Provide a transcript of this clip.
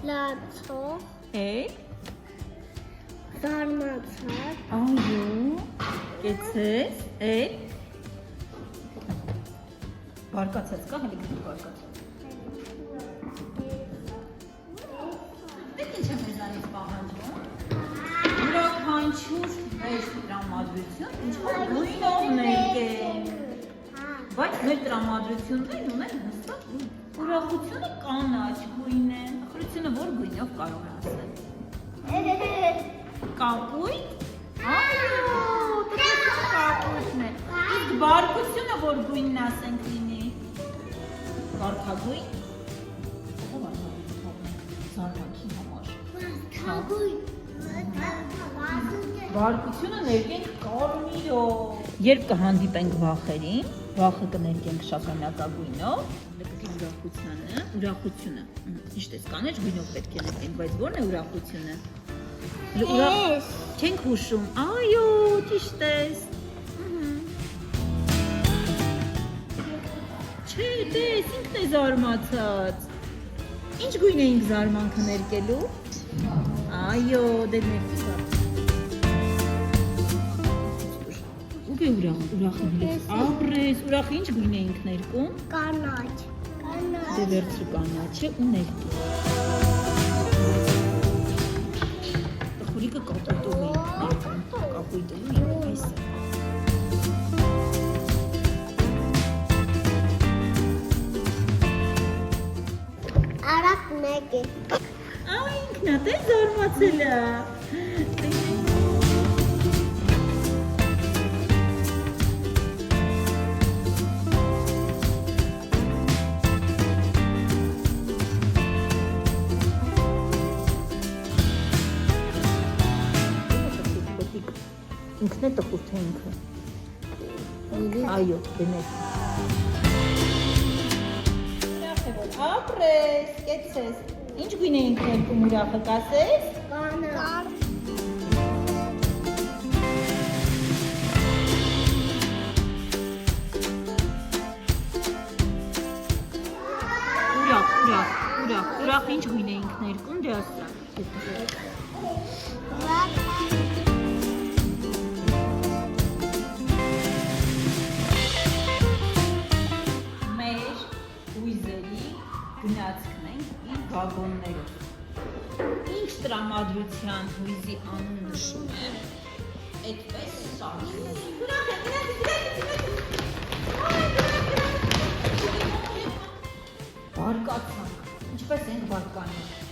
լացող, զարմացած, այո, կեցես, բարկացած կա, հելի գտու բարկացած։ Դեք ինչ եմ մեզանից պահանջում։ Յուրաքանչյուր մեր տրամադրություն ինչ-որ գույնով ներկեն։ Բայց մեր տրամադրություններն ունեն հստակ գույն։ Ուրախությունը կանաչ գույն է։ Ախրությունը որ գույնով կարող է ասել։ Կապույտ։ Այո, տրամադրությունը կապույտն է։ Իսկ բարկությունը որ գույնն ասենք լինի։ Վարդագույն։ Զարմանքի համար։ Բարկությունը ներկենք կարմիրով։ Երբ կհանդիպենք վախերին, վախը կներկենք շագանակագույնով, ուրախությունը։ Ճիշտ է, կանաչ գույնով պետք է ներկենք, բայց ո՞րն է ուրախությունը։ Չենք հուշում։ Այո, ճիշտ ես։ Չէ, տես, ինքն է զարմացած։ Ինչ գույն էինք զարմանքը ներկելու։ Այո, դե ներկա։ Ուղ է ուրախը հելեց, ապրես, ուրախը ինչ գույն էինք ներկում։ կանաչ, Դե վերցրու կանաչը ու ներկի։ Տխուրիկը կապույտով էինք ներկում, կապույտով էինք այս է։ Արապ մեկ է, Ինքն է, տես զարմացել է։ Ինքն է տխուր թե ինքը։ Այո, դներ։ Ապրես, կեցես։ Ինչ գույն էինք ներկում ուրախը կասես։ կանաչ, Ուրախ ինչ գույն էինք ներկում, դե ասա։ Մեր հույզերի գնացքն ենք իր վագոններով։ Ինչ տրամադրության հույզի անուն նշում է, այդպես շարժում։ Բարկացանք, ինչպես ենք բարկանում։